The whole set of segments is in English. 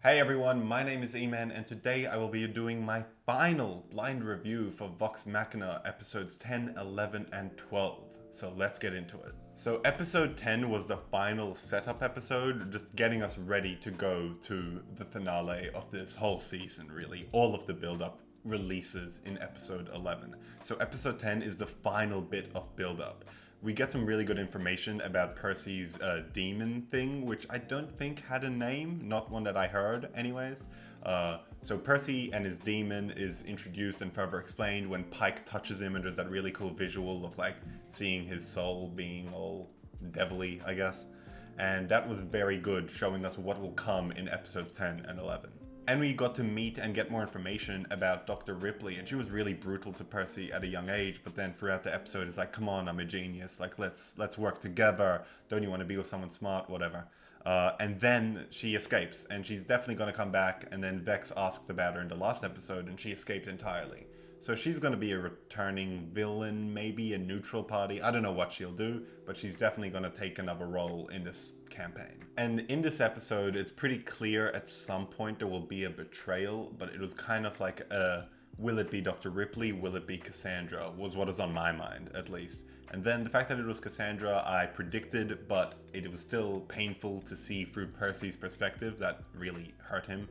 Hey everyone, my name is Eman, and today I will be doing my final blind review for Vox Machina episodes 10, 11, and 12. So let's get into it. So episode 10 was the final setup episode, just getting us ready to go to the finale of this whole season, really. All of the build-up releases in episode 11. So episode 10 is the final bit of build-up. We get some really good information about Percy's demon thing, which I don't think had a name, not one that I heard anyways. So Percy and his demon is introduced and further explained when Pike touches him, and there's that really cool visual of like seeing his soul being all devilly, I guess. And that was very good, showing us what will come in episodes 10 and 11. And we got to meet and get more information about Dr. Ripley, and she was really brutal to Percy at a young age, but then throughout the episode is like, come on, I'm a genius, like let's work together, don't you want to be with someone smart, whatever. And then she escapes, and she's definitely going to come back, and then Vex asked about her in the last episode, and she escaped entirely. So she's going to be a returning villain, maybe a neutral party. I don't know what she'll do, but she's definitely going to take another role in this campaign. And in this episode, it's pretty clear at some point there will be a betrayal, but it was kind of like a, will it be Dr. Ripley, will it be Cassandra, was what is on my mind, at least. And then the fact that it was Cassandra, I predicted, but it was still painful to see through Percy's perspective. That really hurt him.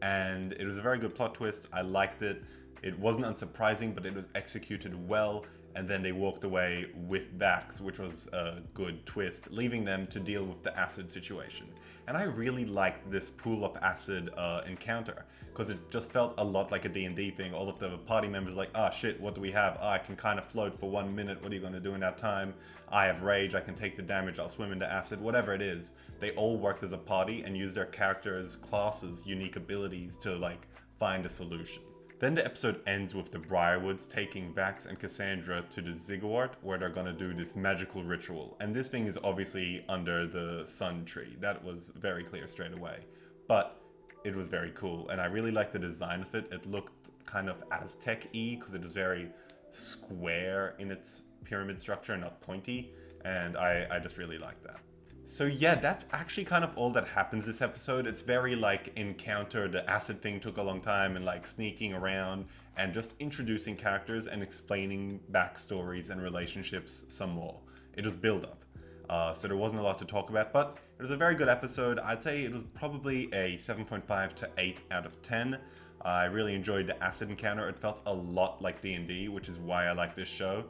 And it was a very good plot twist. I liked it. It wasn't unsurprising, but it was executed well, and then they walked away with Vax, which was a good twist, leaving them to deal with the acid situation. And I really liked this pool of acid encounter, because it just felt a lot like a D&D thing. All of the party members like, ah shit, what do we have? I can kind of float for 1 minute, what are you going to do in that time? I have rage, I can take the damage, I'll swim into acid, whatever it is. They all worked as a party and used their characters' classes' unique abilities to like find a solution. Then the episode ends with the Briarwoods taking Vax and Cassandra to the Ziggurat, where they're gonna do this magical ritual. And this thing is obviously under the Sun Tree. That was very clear straight away. But it was very cool, and I really liked the design of it. It looked kind of Aztec-y, because it was very square in its pyramid structure, not pointy, and I just really liked that. So yeah, that's actually kind of all that happens this episode. It's very like encounter, the acid thing took a long time, and like sneaking around and just introducing characters and explaining backstories and relationships some more. It was build up. So there wasn't a lot to talk about, but it was a very good episode. I'd say it was probably a 7.5 to 8 out of 10. I really enjoyed the acid encounter. It felt a lot like D&D, which is why I like this show.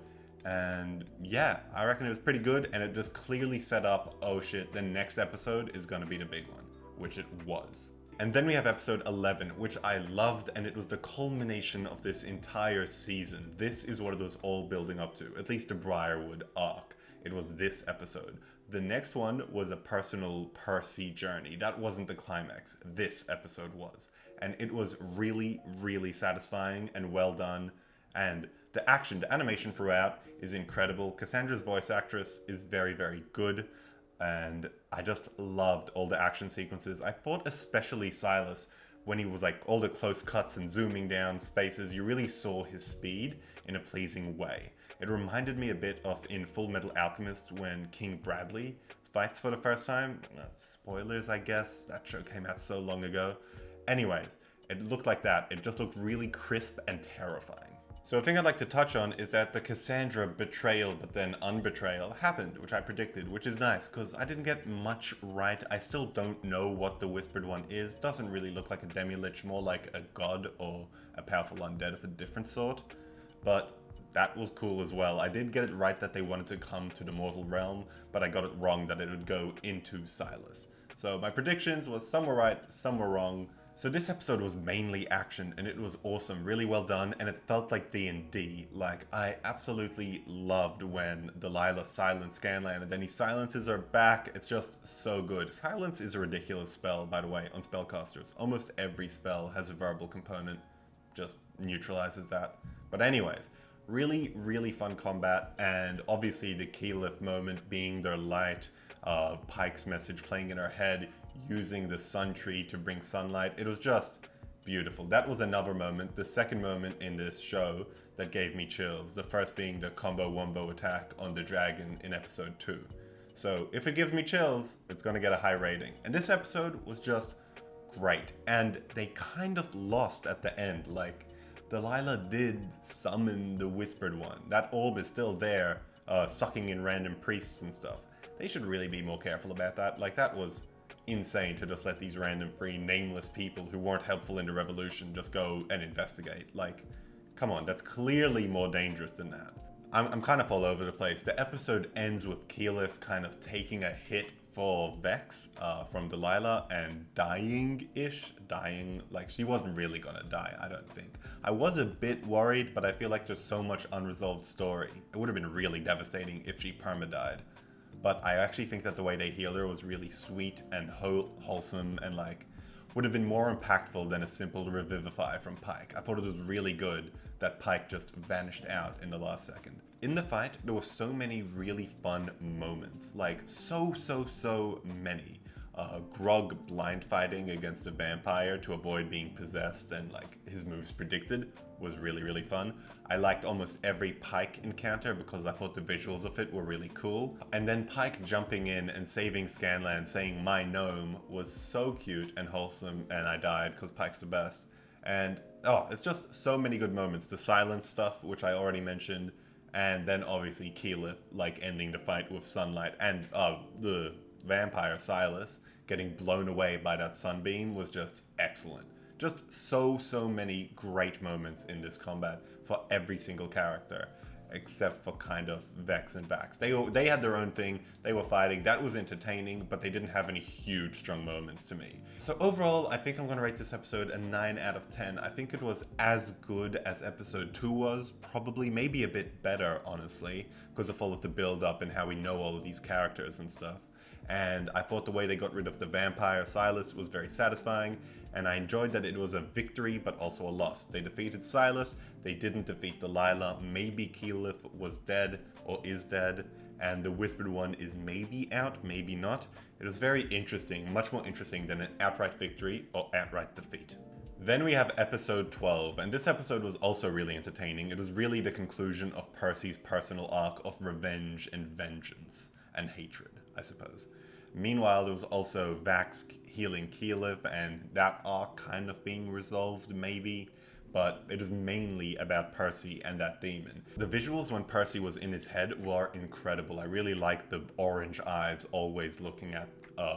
And yeah, I reckon it was pretty good, and it just clearly set up, oh shit, the next episode is gonna be the big one, which it was. And then we have episode 11, which I loved, and it was the culmination of this entire season. This is what it was all building up to, at least the Briarwood arc. It was this episode. The next one was a personal Percy journey. That wasn't the climax. This episode was. And it was really, really satisfying and well done. And the action, the animation throughout is incredible. Cassandra's voice actress is very, very good. And I just loved all the action sequences. I thought especially Silas, when he was like all the close cuts and zooming down spaces, you really saw his speed in a pleasing way. It reminded me a bit of in Full Metal Alchemist when King Bradley fights for the first time. Spoilers, I guess. That show came out so long ago. Anyways, it looked like that. It just looked really crisp and terrifying. So a thing I'd like to touch on is that the Cassandra betrayal but then unbetrayal happened, which I predicted, which is nice, because I didn't get much right. I still don't know what the Whispered One is. Doesn't really look like a demi-lich, more like a god or a powerful undead of a different sort. But that was cool as well. I did get it right that they wanted to come to the mortal realm, but I got it wrong that it would go into Silas. So my predictions was some were right, some were wrong. So this episode was mainly action, and it was awesome, really well done, and it felt like D&D. Like, I absolutely loved when Delilah silenced Scanlan, and then he silences her back. It's just so good. Silence is a ridiculous spell, by the way, on spellcasters. Almost every spell has a verbal component, just neutralizes that. But anyways, really, really fun combat, and obviously the Keyleth moment being their light, Pike's message playing in her head, using the sun tree to bring sunlight. It was just beautiful. That was another moment, the second moment in this show that gave me chills. The first being the combo wombo attack on the dragon in episode 2. So if it gives me chills, it's gonna get a high rating. And this episode was just great. And they kind of lost at the end. Like, Delilah did summon the Whispered One. That orb is still there, sucking in random priests and stuff. They should really be more careful about that. Like, that was insane to just let these random free nameless people who weren't helpful in the revolution just go and investigate. Like, come on, that's clearly more dangerous than that. I'm kind of all over the place. The episode ends with Keyleth kind of taking a hit for Vex from Delilah and dying-ish. Dying, like she wasn't really gonna die, I don't think. I was a bit worried, but I feel like there's so much unresolved story. It would have been really devastating if she perma-died. But I actually think that the way they healed her was really sweet and wholesome and like would have been more impactful than a simple revivify from Pike. I thought it was really good that Pike just vanished out in the last second. In the fight, there were so many really fun moments. Like, so many. Grog blind fighting against a vampire to avoid being possessed and like his moves predicted was really fun. I liked almost every Pike encounter because I thought the visuals of it were really cool. And then Pike jumping in and saving Scanlan, saying "my gnome" was so cute and wholesome, and I died because Pike's the best. And it's just so many good moments. The silence stuff, which I already mentioned, and then obviously Keyleth like ending the fight with sunlight, and the vampire Silas getting blown away by that sunbeam was just excellent. Just so many great moments in this combat for every single character, except for kind of Vex and Vax. They had their own thing, they were fighting, that was entertaining, but they didn't have any huge strong moments to me. So overall, I think I'm gonna rate this episode a 9 out of 10. I think it was as good as episode 2 was, probably maybe a bit better, honestly, because of all of the build-up and how we know all of these characters and stuff. And I thought the way they got rid of the vampire Silas was very satisfying, and I enjoyed that it was a victory but also a loss. They defeated Silas, they didn't defeat Delilah, maybe Keyleth was dead or is dead, and the Whispered One is maybe out, maybe not. It was very interesting, much more interesting than an outright victory or outright defeat. Then we have episode 12, and this episode was also really entertaining. It was really the conclusion of Percy's personal arc of revenge and vengeance and hatred, I suppose. Meanwhile, there was also Vax healing Keyleth, and that arc kind of being resolved, maybe, but it is mainly about Percy and that demon. The visuals when Percy was in his head were incredible. I really liked the orange eyes always looking at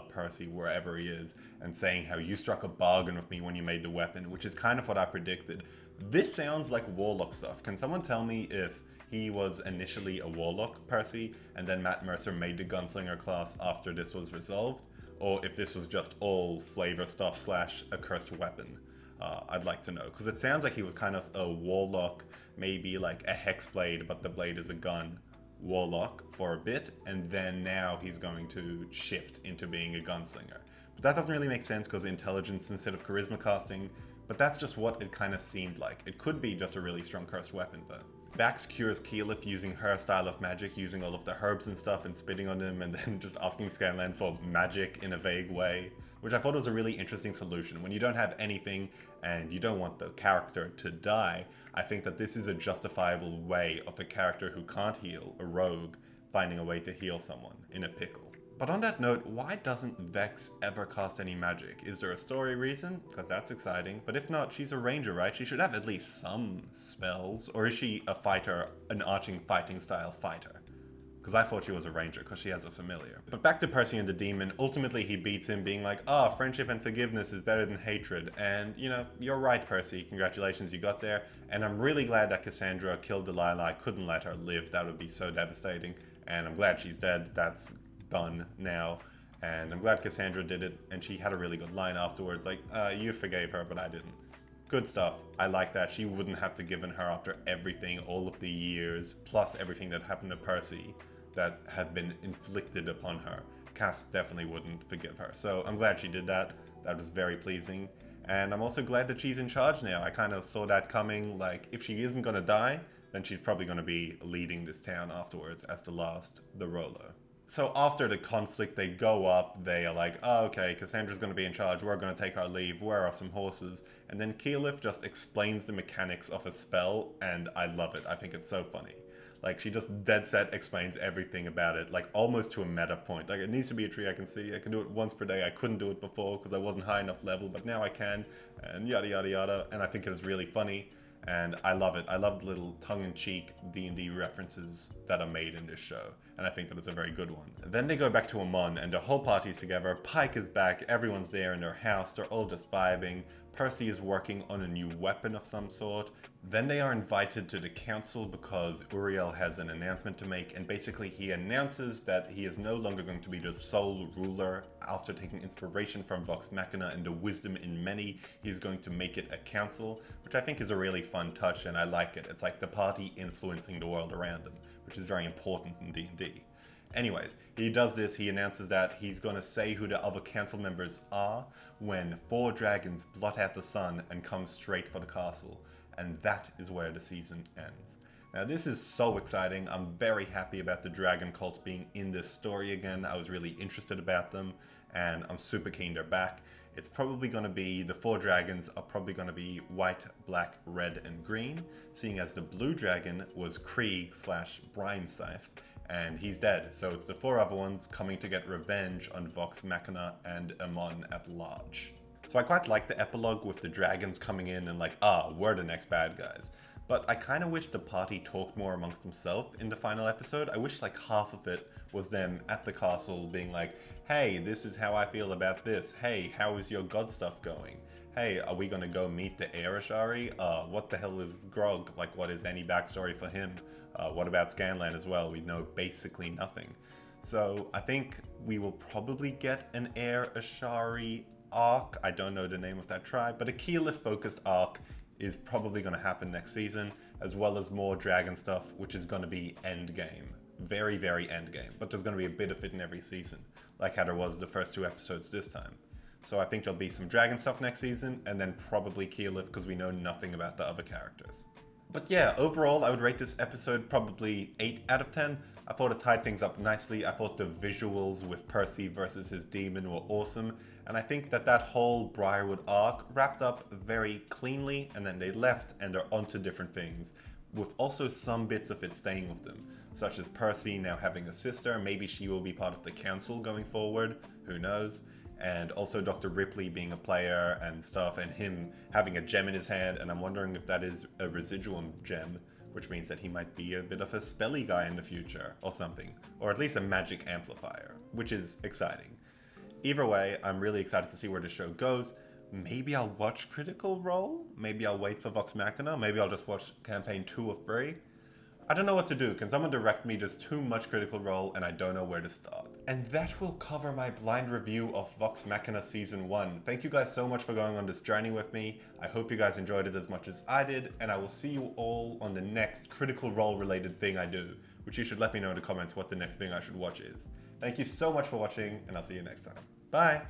Percy wherever he is and saying how you struck a bargain with me when you made the weapon, which is kind of what I predicted. This sounds like Warlock stuff. Can someone tell me if he was initially a Warlock, Percy, and then Matt Mercer made the Gunslinger class after this was resolved, or if this was just all flavor stuff / a cursed weapon? I'd like to know, because it sounds like he was kind of a Warlock, maybe like a Hexblade, but the blade is a gun Warlock for a bit, and then now he's going to shift into being a Gunslinger. But that doesn't really make sense because intelligence instead of charisma casting, but that's just what it kind of seemed like. It could be just a really strong cursed weapon though. Vax cures Keyleth using her style of magic, using all of the herbs and stuff and spitting on them, and then just asking Scanlan for magic in a vague way, which I thought was a really interesting solution. When you don't have anything and you don't want the character to die, I think that this is a justifiable way of a character who can't heal, a rogue, finding a way to heal someone in a pickle. But on that note, why doesn't Vex ever cast any magic? Is there a story reason? Because that's exciting. But if not, she's a ranger, right? She should have at least some spells. Or is she a fighter, an arching fighting style fighter? Because I thought she was a ranger, because she has a familiar. But back to Percy and the demon, ultimately he beats him being like, friendship and forgiveness is better than hatred. And, you know, you're right, Percy. Congratulations, you got there. And I'm really glad that Cassandra killed Delilah. I couldn't let her live. That would be so devastating. And I'm glad she's dead. That's done now, and I'm glad Cassandra did it, and she had a really good line afterwards, like, you forgave her, but I didn't. Good stuff. I like that. She wouldn't have forgiven her after everything, all of the years, plus everything that happened to Percy that had been inflicted upon her. Cass definitely wouldn't forgive her, so I'm glad she did that. That was very pleasing, and I'm also glad that she's in charge now. I kind of saw that coming, like, if she isn't gonna die, then she's probably gonna be leading this town afterwards as the Rolo. So after the conflict, they go up, they are like, okay, Cassandra's going to be in charge, we're going to take our leave, where are some horses? And then Keyleth just explains the mechanics of a spell, and I love it. I think it's so funny. Like, she just dead set explains everything about it, like almost to a meta point. Like, it needs to be a tree I can see. I can do it once per day. I couldn't do it before because I wasn't high enough level, but now I can, and yada yada yada. And I think it is really funny, and I love it. I love the little tongue-in-cheek D&D references that are made in this show, and I think that it's a very good one. Then they go back to Amon, and the whole party's together. Pike is back. Everyone's there in their house. They're all just vibing. Percy is working on a new weapon of some sort. Then they are invited to the council because Uriel has an announcement to make, and basically he announces that he is no longer going to be the sole ruler. After taking inspiration from Vox Machina and the wisdom in many, he's going to make it a council, which I think is a really fun touch, and I like it. It's like the party influencing the world around him, which is very important in D&D. Anyways, he does this, he announces that he's going to say who the other council members are when 4 dragons blot out the sun and come straight for the castle. And that is where the season ends. Now this is so exciting. I'm very happy about the dragon cults being in this story again. I was really interested about them, and I'm super keen they're back. It's probably going to be, the 4 dragons are probably going to be white, black, red, and green, seeing as the blue dragon was Krieg / Brimescythe, and he's dead. So it's the 4 other ones coming to get revenge on Vox Machina and Amon at large. So I quite like the epilogue with the dragons coming in and like, we're the next bad guys. But I kind of wish the party talked more amongst themselves in the final episode. I wish like half of it was them at the castle being like, hey, this is how I feel about this. Hey, how is your god stuff going? Hey, are we gonna go meet the Arashari? What the hell is Grog? Like, what is any backstory for him? What about Scanlan as well? We know basically nothing. So I think we will probably get an Arashari arc. I don't know the name of that tribe, but a Keyleth focused arc is probably going to happen next season, as well as more dragon stuff, which is going to be endgame. Very, very endgame. But there's going to be a bit of it in every season, like how there was the first 2 episodes this time. So I think there'll be some dragon stuff next season, and then probably Keyleth, because we know nothing about the other characters. But yeah, overall, I would rate this episode probably 8 out of 10. I thought it tied things up nicely. I thought the visuals with Percy versus his demon were awesome. And I think that that whole Briarwood arc wrapped up very cleanly, and then they left and are onto different things, with also some bits of it staying with them, such as Percy now having a sister. Maybe she will be part of the council going forward, who knows? And also Dr. Ripley being a player and stuff, and him having a gem in his hand, and I'm wondering if that is a residuum gem, which means that he might be a bit of a spelly guy in the future or something, or at least a magic amplifier, which is exciting. Either way, I'm really excited to see where the show goes. Maybe I'll watch Critical Role, maybe I'll wait for Vox Machina, maybe I'll just watch campaign 2 or 3. I don't know what to do. Can someone direct me? There's too much Critical Role and I don't know where to start. And that will cover my blind review of Vox Machina Season 1. Thank you guys so much for going on this journey with me. I hope you guys enjoyed it as much as I did, and I will see you all on the next Critical Role related thing I do, which you should let me know in the comments what the next thing I should watch is. Thank you so much for watching, and I'll see you next time. Bye!